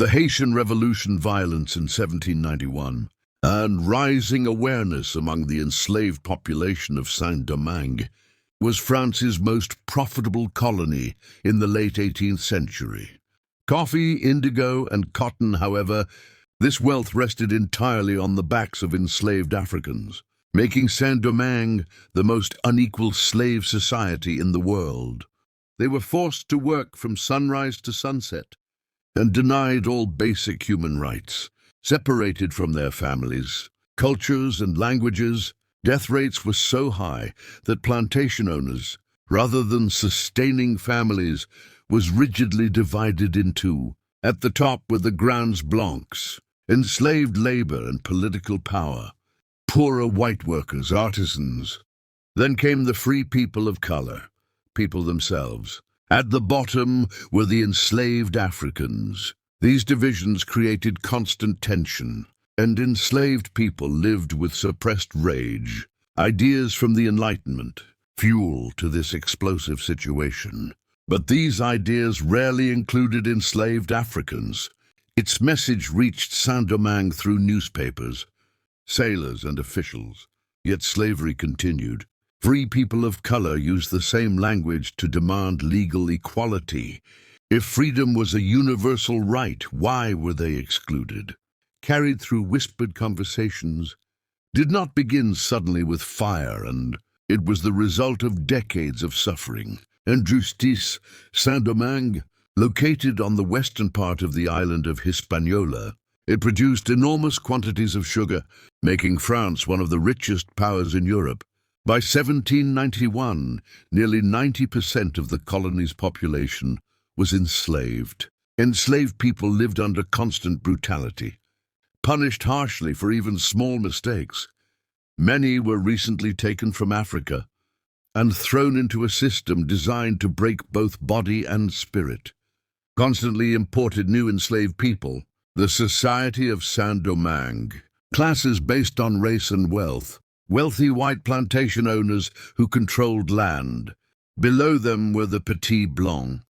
The Haitian Revolution violence in 1791 and rising awareness among the enslaved population of Saint-Domingue was France's most profitable colony in the late 18th century. Coffee, indigo, and cotton, however, this wealth rested entirely on the backs of enslaved Africans, making Saint-Domingue the most unequal slave society in the world. They were forced to work from sunrise to sunset and denied all basic human rights, separated from their families, cultures, and languages. Death rates were so high that plantation owners, rather than sustaining families, was rigidly divided in two. At the top were the Grands Blancs, enslaved labor and political power, poorer white workers, artisans. Then came the free people of color, people themselves. At the bottom were the enslaved Africans. These divisions created constant tension, and enslaved people lived with suppressed rage. Ideas from the Enlightenment, fuel to this explosive situation. But these ideas rarely included enslaved Africans. Its message reached Saint-Domingue through newspapers, sailors, and officials. Yet slavery continued. Free people of color used the same language to demand legal equality. If freedom was a universal right, why were they excluded? Carried through whispered conversations, did not begin suddenly with fire, and it was the result of decades of suffering. Injustice, Saint-Domingue, located on the western part of the island of Hispaniola, it produced enormous quantities of sugar, making France one of the richest powers in Europe. By 1791, nearly 90% of the colony's population was enslaved. Enslaved people lived under constant brutality, punished harshly for even small mistakes. Many were recently taken from Africa and thrown into a system designed to break both body and spirit. Constantly imported new enslaved people. The Society of Saint-Domingue, classes based on race and wealth. Wealthy white plantation owners who controlled land. Below them were the petits blancs,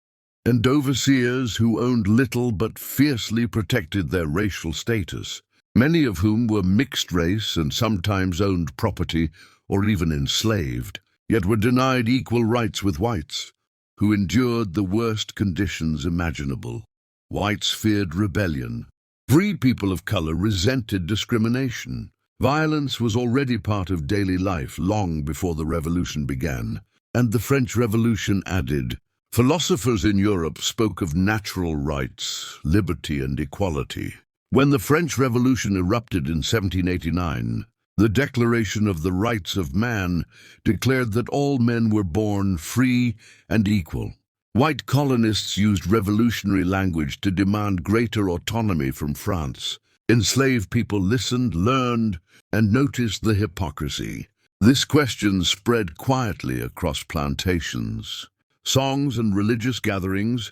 and overseers who owned little but fiercely protected their racial status, many of whom were mixed race and sometimes owned property or even enslaved, yet were denied equal rights with whites, who endured the worst conditions imaginable. Whites feared rebellion. Free people of color resented discrimination. Violence was already part of daily life long before the revolution began, and the French Revolution added. Philosophers in Europe spoke of natural rights, liberty, and equality. When the French Revolution erupted in 1789, the Declaration of the Rights of Man declared that all men were born free and equal. White colonists used revolutionary language to demand greater autonomy from France. Enslaved people listened, learned, and noticed the hypocrisy. This question spread quietly across plantations. Songs and religious gatherings,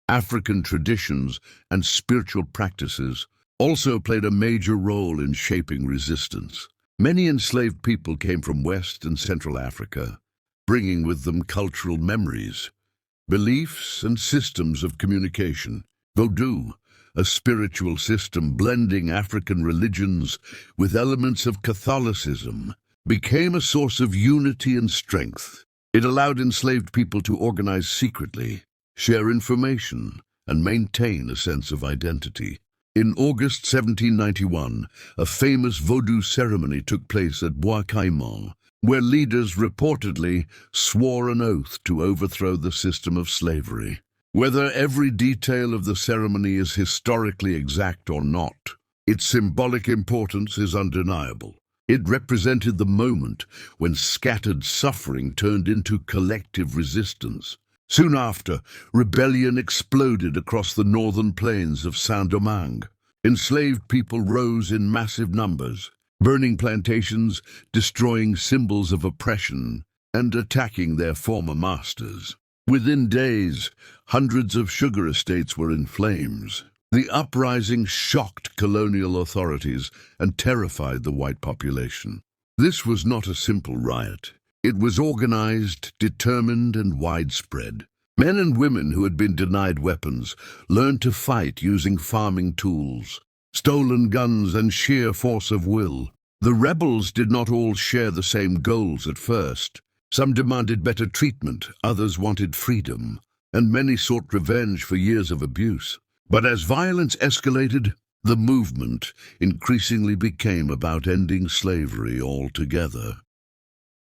African traditions, and spiritual practices also played a major role in shaping resistance. Many enslaved people came from West and Central Africa, bringing with them cultural memories, beliefs, and systems of communication. Vodou, a spiritual system blending African religions with elements of Catholicism, became a source of unity and strength. It allowed enslaved people to organize secretly, share information, and maintain a sense of identity. In August 1791, a famous Vodou ceremony took place at Bois Caïman, where leaders reportedly swore an oath to overthrow the system of slavery. Whether every detail of the ceremony is historically exact or not, its symbolic importance is undeniable. It represented the moment when scattered suffering turned into collective resistance. Soon after, rebellion exploded across the northern plains of Saint-Domingue. Enslaved people rose in massive numbers, burning plantations, destroying symbols of oppression, and attacking their former masters. Within days, hundreds of sugar estates were in flames. The uprising shocked colonial authorities and terrified the white population. This was not a simple riot. It was organized, determined, and widespread. Men and women who had been denied weapons learned to fight using farming tools, stolen guns, and sheer force of will. The rebels did not all share the same goals at first. Some demanded better treatment, others wanted freedom, and many sought revenge for years of abuse. But as violence escalated, the movement increasingly became about ending slavery altogether.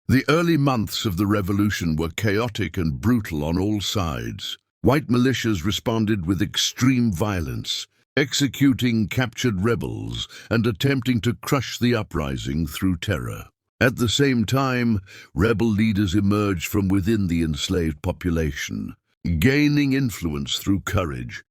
The early months of the revolution were chaotic and brutal on all sides. White militias responded with extreme violence, executing captured rebels and attempting to crush the uprising through terror. At the same time, rebel leaders emerged from within the enslaved population, gaining influence through courage,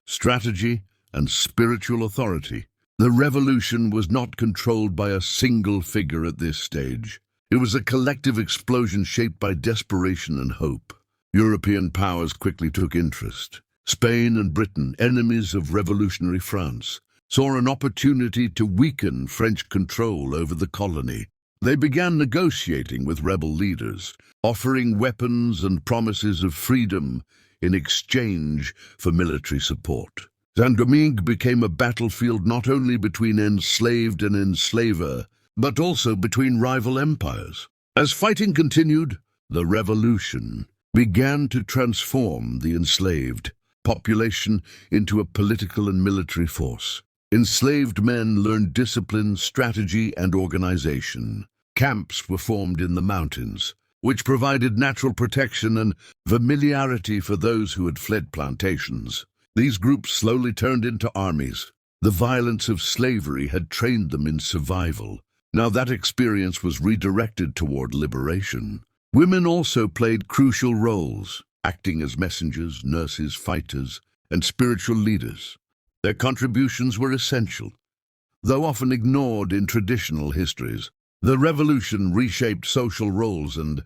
strategy, and spiritual authority. The revolution was not controlled by a single figure at this stage. It was a collective explosion shaped by desperation and hope. European powers quickly took interest. Spain and Britain, enemies of revolutionary France, saw an opportunity to weaken French control over the colony. They began negotiating with rebel leaders, offering weapons and promises of freedom in exchange for military support. Saint-Domingue became a battlefield not only between enslaved and enslaver, but also between rival empires. As fighting continued, the revolution began to transform the enslaved population into a political and military force. Enslaved men learned discipline, strategy, and organization. Camps were formed in the mountains, which provided natural protection and familiarity for those who had fled plantations. These groups slowly turned into armies. The violence of slavery had trained them in survival. Now that experience was redirected toward liberation. Women also played crucial roles, acting as messengers, nurses, fighters, and spiritual leaders. Their contributions were essential, though often ignored in traditional histories. The revolution reshaped social roles and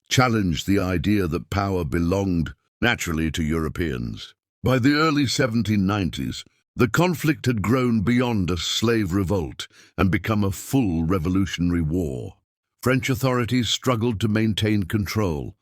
challenged the idea that power belonged naturally to Europeans. By the early 1790s, the conflict had grown beyond a slave revolt and become a full revolutionary war. French authorities struggled to maintain control,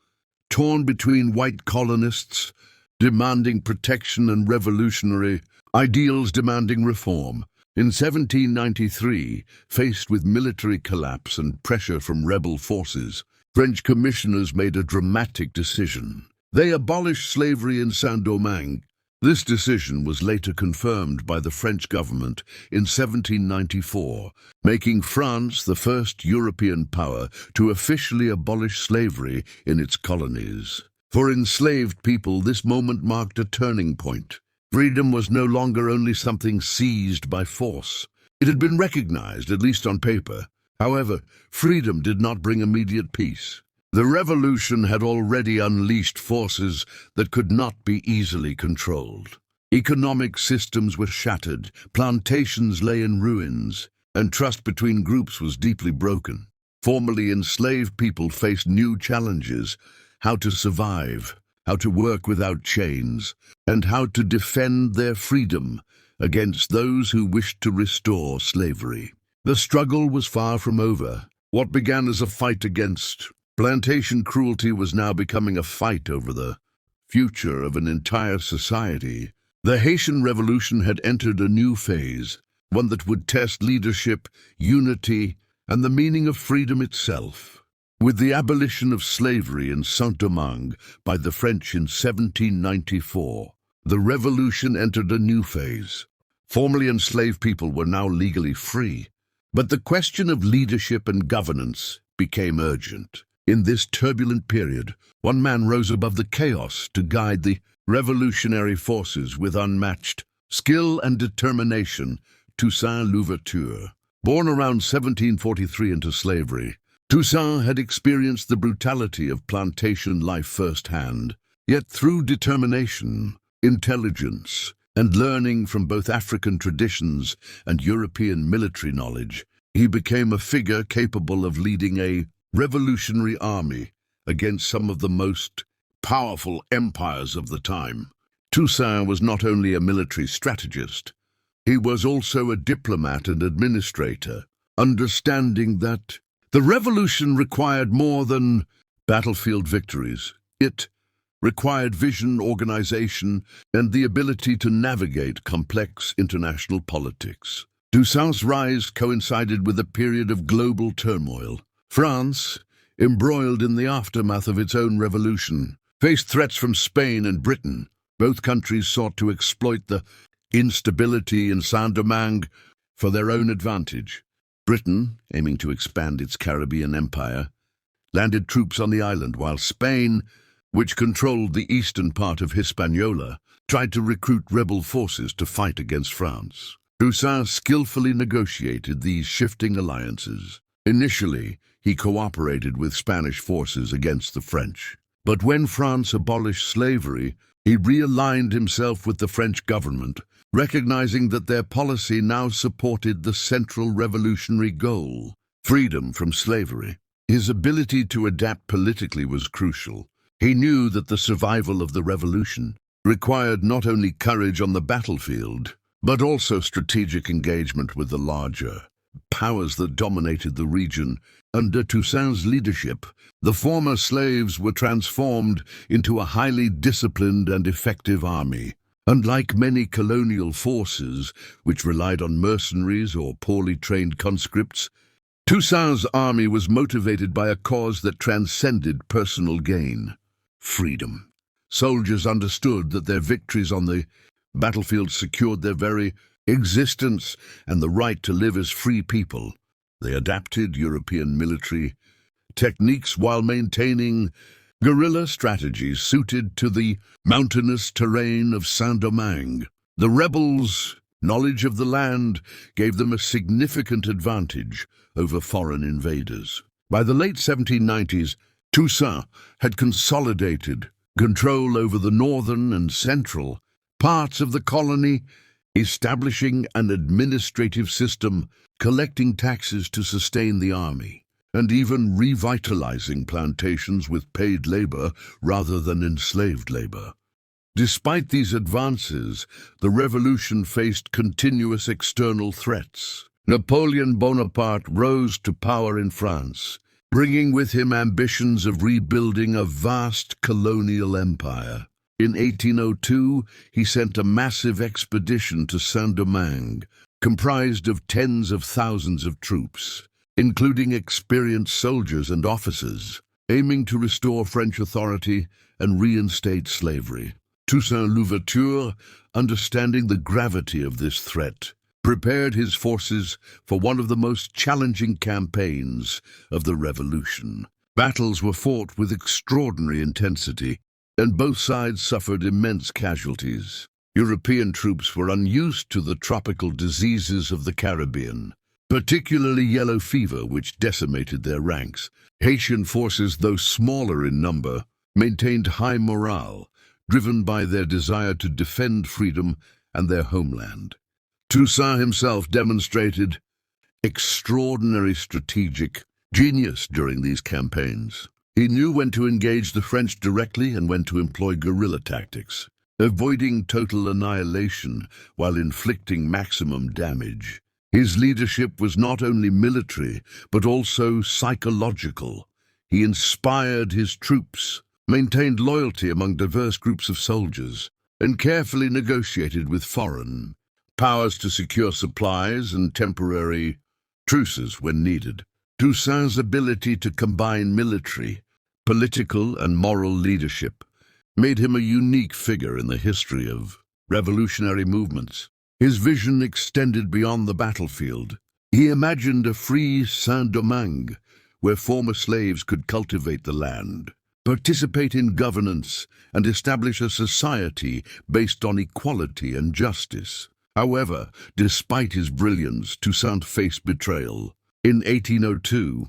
torn between white colonists demanding protection and revolutionary ideals demanding reform. In 1793, faced with military collapse and pressure from rebel forces, French commissioners made a dramatic decision. They abolished slavery in Saint-Domingue. This decision was later confirmed by the French government in 1794, making France the first European power to officially abolish slavery in its colonies. For enslaved people, this moment marked a turning point. Freedom was no longer only something seized by force. It had been recognized, at least on paper. However, freedom did not bring immediate peace. The revolution had already unleashed forces that could not be easily controlled. Economic systems were shattered, plantations lay in ruins, and trust between groups was deeply broken. Formerly enslaved people faced new challenges: how to survive, how to work without chains, and how to defend their freedom against those who wished to restore slavery. The struggle was far from over. What began as a fight against plantation cruelty was now becoming a fight over the future of an entire society. The Haitian Revolution had entered a new phase, one that would test leadership, unity, and the meaning of freedom itself. With the abolition of slavery in Saint-Domingue by the French in 1794, the revolution entered a new phase. Formerly enslaved people were now legally free, but the question of leadership and governance became urgent. In this turbulent period, one man rose above the chaos to guide the revolutionary forces with unmatched skill and determination: Toussaint Louverture. Born around 1743 into slavery, Toussaint had experienced the brutality of plantation life firsthand. Yet through determination, intelligence, and learning from both African traditions and European military knowledge, he became a figure capable of leading a revolutionary army against some of the most powerful empires of the time. Toussaint was not only a military strategist, he was also a diplomat and administrator, understanding that the revolution required more than battlefield victories. It required vision, organization, and the ability to navigate complex international politics. Toussaint's rise coincided with a period of global turmoil. France, embroiled in the aftermath of its own revolution, faced threats from Spain and Britain. Both countries sought to exploit the instability in Saint-Domingue for their own advantage. Britain, aiming to expand its Caribbean empire, landed troops on the island, while Spain, which controlled the eastern part of Hispaniola, tried to recruit rebel forces to fight against France. Toussaint skillfully negotiated these shifting alliances. Initially, he cooperated with Spanish forces against the French. But when France abolished slavery, he realigned himself with the French government, recognizing that their policy now supported the central revolutionary goal, freedom from slavery. His ability to adapt politically was crucial. He knew that the survival of the revolution required not only courage on the battlefield, but also strategic engagement with the larger powers that dominated the region. Under Toussaint's leadership, the former slaves were transformed into a highly disciplined and effective army. Unlike many colonial forces, which relied on mercenaries or poorly trained conscripts, Toussaint's army was motivated by a cause that transcended personal gain: freedom. Soldiers understood that their victories on the battlefield secured their very existence and the right to live as free people. They adapted European military techniques while maintaining guerrilla strategies suited to the mountainous terrain of Saint-Domingue. The rebels' knowledge of the land gave them a significant advantage over foreign invaders. By the late 1790s, Toussaint had consolidated control over the northern and central parts of the colony, establishing an administrative system, collecting taxes to sustain the army, and even revitalizing plantations with paid labor rather than enslaved labor. Despite these advances, the revolution faced continuous external threats. Napoleon Bonaparte rose to power in France, bringing with him ambitions of rebuilding a vast colonial empire. In 1802, he sent a massive expedition to Saint-Domingue, comprised of tens of thousands of troops, including experienced soldiers and officers, aiming to restore French authority and reinstate slavery. Toussaint Louverture, understanding the gravity of this threat, prepared his forces for one of the most challenging campaigns of the Revolution. Battles were fought with extraordinary intensity, and both sides suffered immense casualties. European troops were unused to the tropical diseases of the Caribbean, particularly yellow fever, which decimated their ranks. Haitian forces, though smaller in number, maintained high morale, driven by their desire to defend freedom and their homeland. Toussaint himself demonstrated extraordinary strategic genius during these campaigns. He knew when to engage the French directly and when to employ guerrilla tactics, avoiding total annihilation while inflicting maximum damage. His leadership was not only military, but also psychological. He inspired his troops, maintained loyalty among diverse groups of soldiers, and carefully negotiated with foreign powers to secure supplies and temporary truces when needed. Toussaint's ability to combine military, political, and moral leadership made him a unique figure in the history of revolutionary movements. His vision extended beyond the battlefield. He imagined a free Saint-Domingue, where former slaves could cultivate the land, participate in governance, and establish a society based on equality and justice. However, despite his brilliance, Toussaint faced betrayal. In 1802,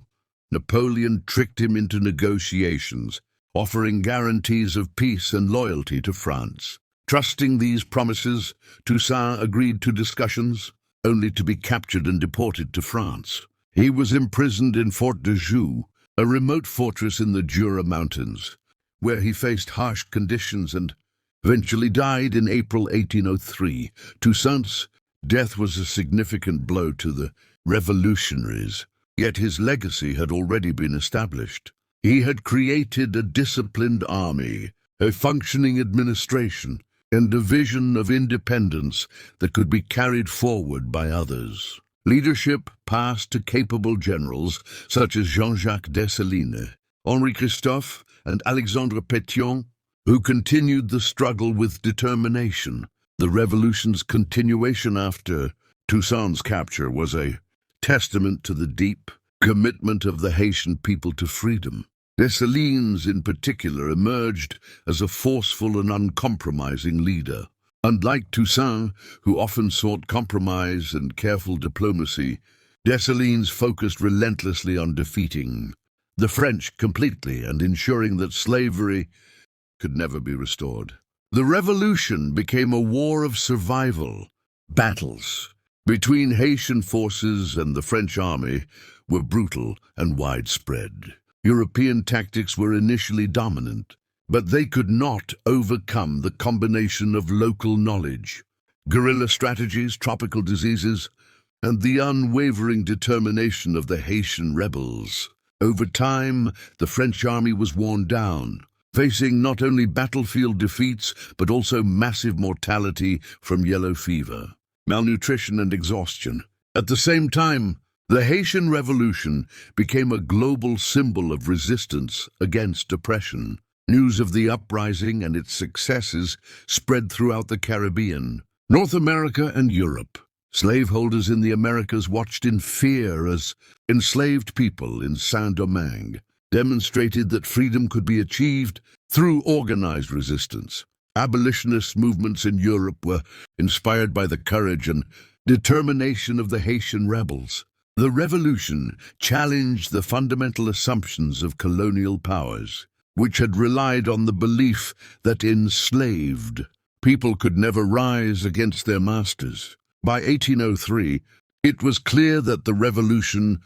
Napoleon tricked him into negotiations, offering guarantees of peace and loyalty to France. Trusting these promises, Toussaint agreed to discussions, only to be captured and deported to France. He was imprisoned in Fort de Joux, a remote fortress in the Jura Mountains, where he faced harsh conditions and eventually died in April 1803. Toussaint's death was a significant blow to the revolutionaries, yet his legacy had already been established. He had created a disciplined army, a functioning administration, and a vision of independence that could be carried forward by others. Leadership passed to capable generals such as Jean-Jacques Dessalines, Henri Christophe, and Alexandre Pétion, who continued the struggle with determination. The revolution's continuation after Toussaint's capture was a testament to the deep commitment of the Haitian people to freedom. Dessalines, in particular, emerged as a forceful and uncompromising leader. Unlike Toussaint, who often sought compromise and careful diplomacy, Dessalines focused relentlessly on defeating the French completely and ensuring that slavery could never be restored. The revolution became a war of survival. Battles between Haitian forces and the French army were brutal and widespread. European tactics were initially dominant, but they could not overcome the combination of local knowledge, guerrilla strategies, tropical diseases, and the unwavering determination of the Haitian rebels. Over time, the French army was worn down, facing not only battlefield defeats but also massive mortality from yellow fever, malnutrition, and exhaustion. At the same time, the Haitian Revolution became a global symbol of resistance against oppression. News of the uprising and its successes spread throughout the Caribbean, North America, and Europe. Slaveholders in the Americas watched in fear as enslaved people in Saint-Domingue demonstrated that freedom could be achieved through organized resistance. Abolitionist movements in Europe were inspired by the courage and determination of the Haitian rebels. The revolution challenged the fundamental assumptions of colonial powers, which had relied on the belief that enslaved people could never rise against their masters. By 1803, it was clear that the revolution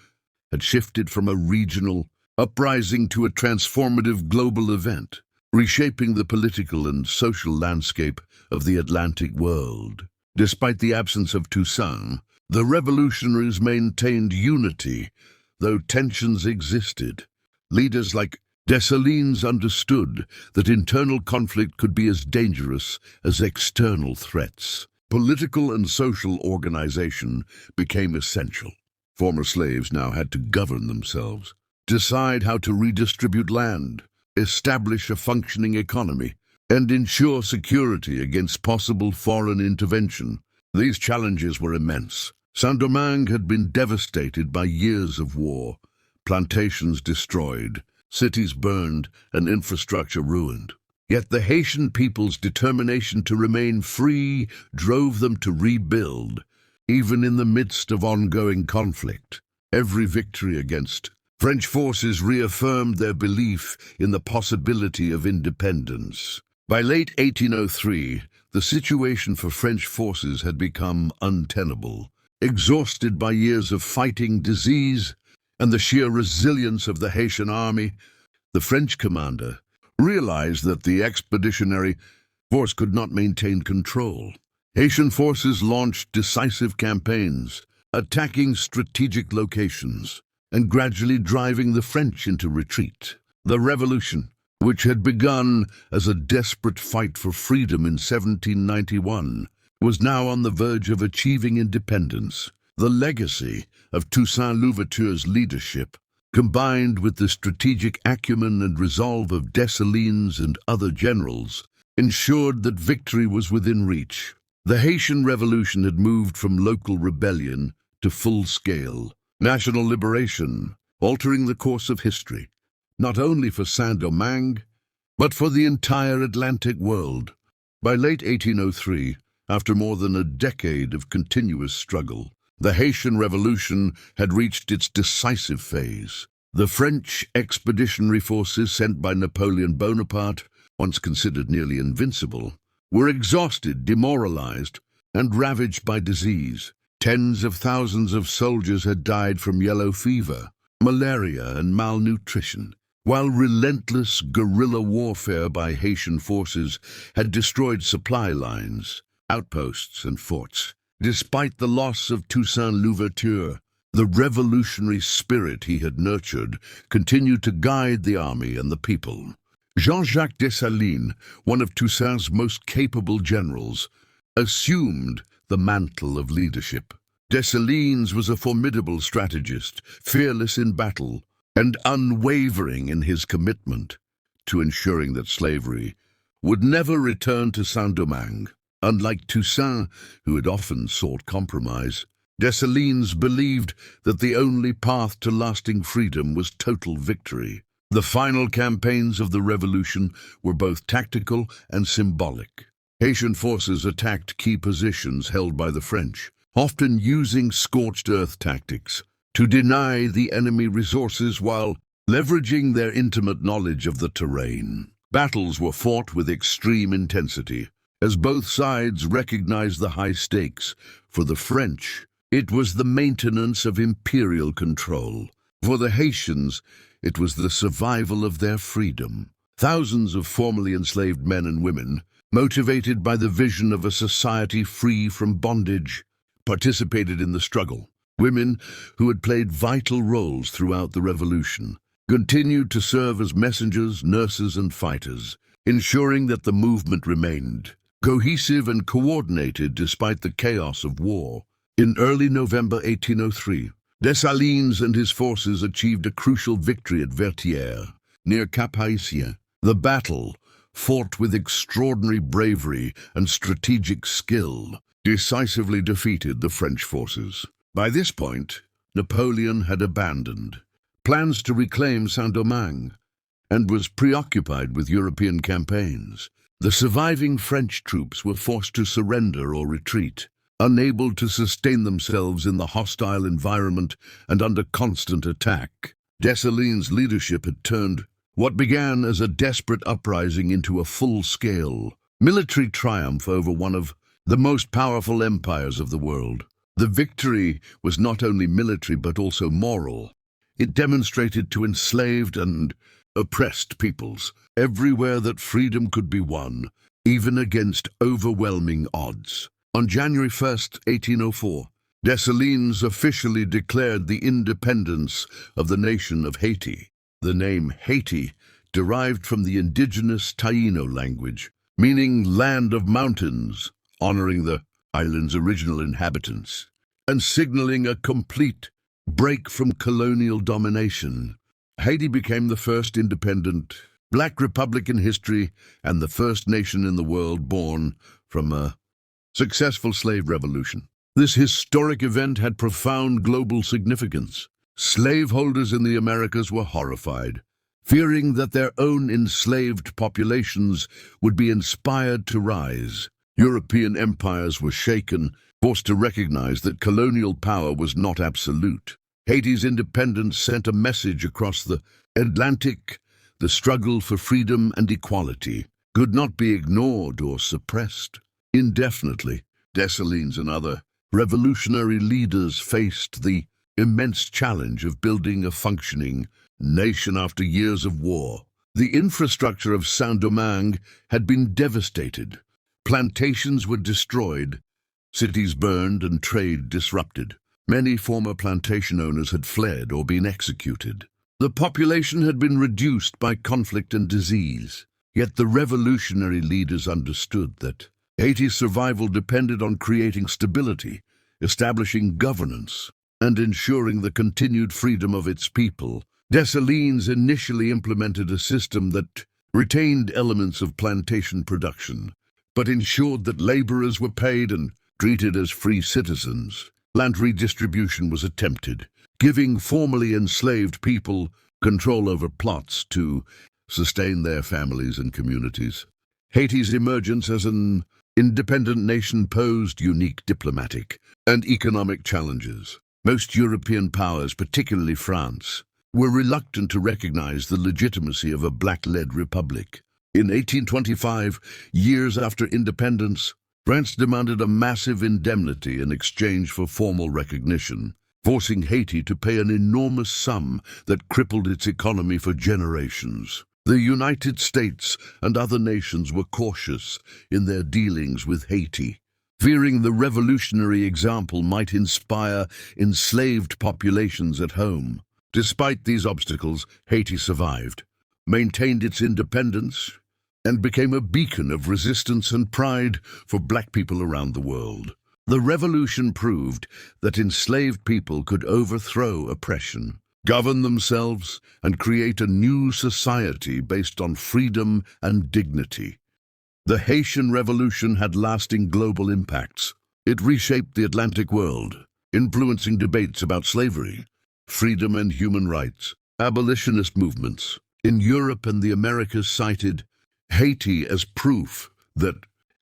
had shifted from a regional uprising to a transformative global event, reshaping the political and social landscape of the Atlantic world. Despite the absence of Toussaint, the revolutionaries maintained unity, though tensions existed. Leaders like Dessalines understood that internal conflict could be as dangerous as external threats. Political and social organization became essential. Former slaves now had to govern themselves, decide how to redistribute land, establish a functioning economy, and ensure security against possible foreign intervention. These challenges were immense. Saint-Domingue had been devastated by years of war, plantations destroyed, cities burned, and infrastructure ruined. Yet the Haitian people's determination to remain free drove them to rebuild, even in the midst of ongoing conflict. Every victory against French forces reaffirmed their belief in the possibility of independence. By late 1803, the situation for French forces had become untenable. Exhausted by years of fighting, disease, and the sheer resilience of the Haitian army, the French commander realized that the expeditionary force could not maintain control. Haitian forces launched decisive campaigns, attacking strategic locations and gradually driving the French into retreat. The revolution, which had begun as a desperate fight for freedom in 1791, was now on the verge of achieving independence. The legacy of Toussaint Louverture's leadership, combined with the strategic acumen and resolve of Dessalines and other generals, ensured that victory was within reach. The Haitian Revolution had moved from local rebellion to full-scale national liberation, altering the course of history, not only for Saint-Domingue, but for the entire Atlantic world. By late 1803, after more than a decade of continuous struggle, the Haitian Revolution had reached its decisive phase. The French expeditionary forces sent by Napoleon Bonaparte, once considered nearly invincible, were exhausted, demoralized, and ravaged by disease. Tens of thousands of soldiers had died from yellow fever, malaria, and malnutrition, while relentless guerrilla warfare by Haitian forces had destroyed supply lines, outposts, and forts. Despite the loss of Toussaint Louverture, the revolutionary spirit he had nurtured continued to guide the army and the people. Jean-Jacques Dessalines, one of Toussaint's most capable generals, assumed the mantle of leadership. Dessalines was a formidable strategist, fearless in battle, and unwavering in his commitment to ensuring that slavery would never return to Saint-Domingue. Unlike Toussaint, who had often sought compromise, Dessalines believed that the only path to lasting freedom was total victory. The final campaigns of the revolution were both tactical and symbolic. Haitian forces attacked key positions held by the French, often using scorched earth tactics to deny the enemy resources while leveraging their intimate knowledge of the terrain. Battles were fought with extreme intensity, as both sides recognized the high stakes. For the French, it was the maintenance of imperial control. For the Haitians, it was the survival of their freedom. Thousands of formerly enslaved men and women, motivated by the vision of a society free from bondage, participated in the struggle. Women, who had played vital roles throughout the revolution, continued to serve as messengers, nurses, and fighters, ensuring that the movement remained cohesive and coordinated despite the chaos of war. In early November 1803, Dessalines and his forces achieved a crucial victory at Vertières, near Cap Haitien. The battle, fought with extraordinary bravery and strategic skill, decisively defeated the French forces. By this point, Napoleon had abandoned plans to reclaim Saint-Domingue and was preoccupied with European campaigns. The surviving French troops were forced to surrender or retreat, unable to sustain themselves in the hostile environment and under constant attack. Dessalines' leadership had turned what began as a desperate uprising into a full-scale military triumph over one of the most powerful empires of the world. The victory was not only military but also moral. It demonstrated to enslaved and oppressed peoples everywhere that freedom could be won, even against overwhelming odds. On January 1st, 1804, Dessalines officially declared the independence of the nation of Haiti. The name Haiti derived from the indigenous Taino language, meaning land of mountains, honoring the island's original inhabitants, and signaling a complete break from colonial domination. Haiti became the first independent black republic in history and the first nation in the world born from a successful slave revolution. This historic event had profound global significance. Slaveholders in the Americas were horrified, fearing that their own enslaved populations would be inspired to rise. European empires were shaken, forced to recognize that colonial power was not absolute. Haiti's independence sent a message across the Atlantic. The struggle for freedom and equality could not be ignored or suppressed indefinitely. Dessalines and other revolutionary leaders faced the immense challenge of building a functioning nation after years of war. The infrastructure of Saint-Domingue had been devastated. Plantations were destroyed, cities burned, and trade disrupted. Many former plantation owners had fled or been executed. The population had been reduced by conflict and disease. Yet the revolutionary leaders understood that Haiti's survival depended on creating stability, establishing governance, and ensuring the continued freedom of its people. Dessalines initially implemented a system that retained elements of plantation production, but ensured that laborers were paid and treated as free citizens. Land redistribution was attempted, giving formerly enslaved people control over plots to sustain their families and communities. Haiti's emergence as an independent nation posed unique diplomatic and economic challenges. Most European powers, particularly France, were reluctant to recognize the legitimacy of a black-led republic. In 1825, years after independence, France demanded a massive indemnity in exchange for formal recognition, forcing Haiti to pay an enormous sum that crippled its economy for generations. The United States and other nations were cautious in their dealings with Haiti, fearing the revolutionary example might inspire enslaved populations at home. Despite these obstacles, Haiti survived. maintained its independence, and became a beacon of resistance and pride for black people around the world. The revolution proved that enslaved people could overthrow oppression, govern themselves, and create a new society based on freedom and dignity. The Haitian Revolution had lasting global impacts. It reshaped the Atlantic world, influencing debates about slavery, freedom and human rights. Abolitionist movements in Europe and the Americas cited Haiti as proof that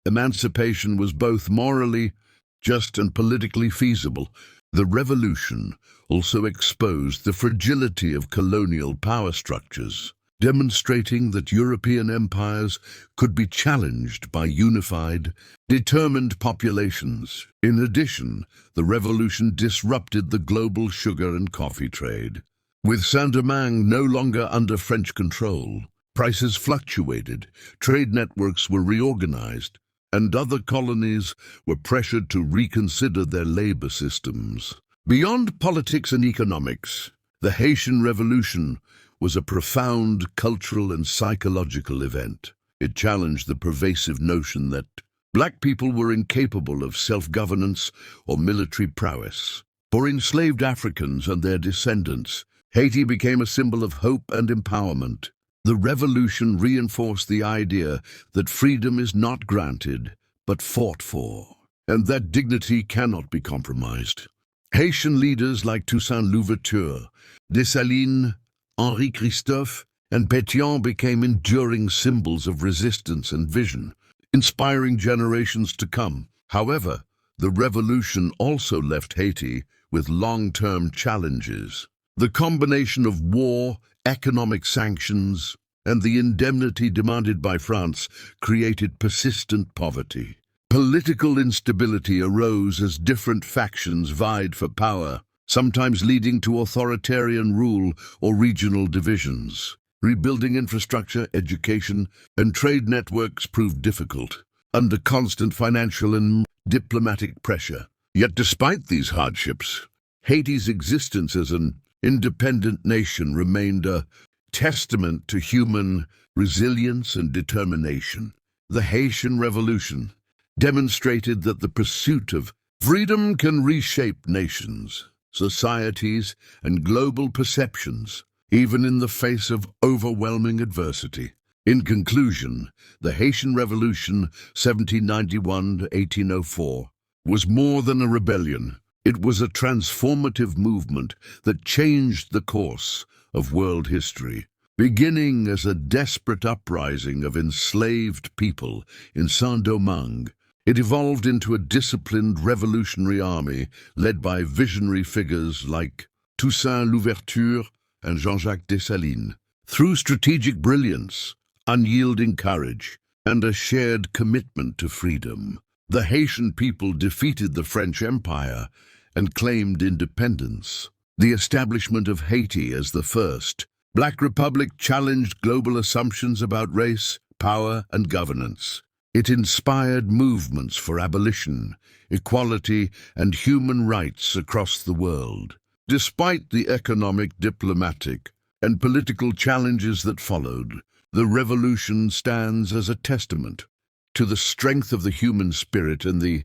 emancipation was both morally just and politically feasible. The revolution also exposed the fragility of colonial power structures, demonstrating that European empires could be challenged by unified, determined populations. In addition, the revolution disrupted the global sugar and coffee trade. With Saint-Domingue no longer under French control, prices fluctuated, trade networks were reorganized, and other colonies were pressured to reconsider their labor systems. Beyond politics and economics, the Haitian Revolution was a profound cultural and psychological event. It challenged the pervasive notion that black people were incapable of self-governance or military prowess. For enslaved Africans and their descendants, Haiti became a symbol of hope and empowerment. The revolution reinforced the idea that freedom is not granted, but fought for, and that dignity cannot be compromised. Haitian leaders like Toussaint Louverture, Dessalines, Henri Christophe, and Pétion became enduring symbols of resistance and vision, inspiring generations to come. However, the revolution also left Haiti with long-term challenges. The combination of war, economic sanctions, and the indemnity demanded by France created persistent poverty. Political instability arose as different factions vied for power, sometimes leading to authoritarian rule or regional divisions. Rebuilding infrastructure, education, and trade networks proved difficult, under constant financial and diplomatic pressure. Yet despite these hardships, Haiti's existence as an independent nation remained a testament to human resilience and determination. The Haitian Revolution demonstrated that the pursuit of freedom can reshape nations, societies, and global perceptions, even in the face of overwhelming adversity. In conclusion, the Haitian Revolution, 1791 to 1804, was more than a rebellion. It was a transformative movement that changed the course of world history. Beginning as a desperate uprising of enslaved people in Saint-Domingue, it evolved into a disciplined revolutionary army led by visionary figures like Toussaint Louverture and Jean-Jacques Dessalines. Through strategic brilliance, unyielding courage, and a shared commitment to freedom, the Haitian people defeated the French Empire and claimed independence. The establishment of Haiti as the first Black Republic challenged global assumptions about race, power, and governance. It inspired movements for abolition, equality, and human rights across the world. Despite the economic, diplomatic, and political challenges that followed, the revolution stands as a testament to the strength of the human spirit and the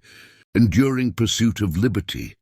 enduring pursuit of liberty.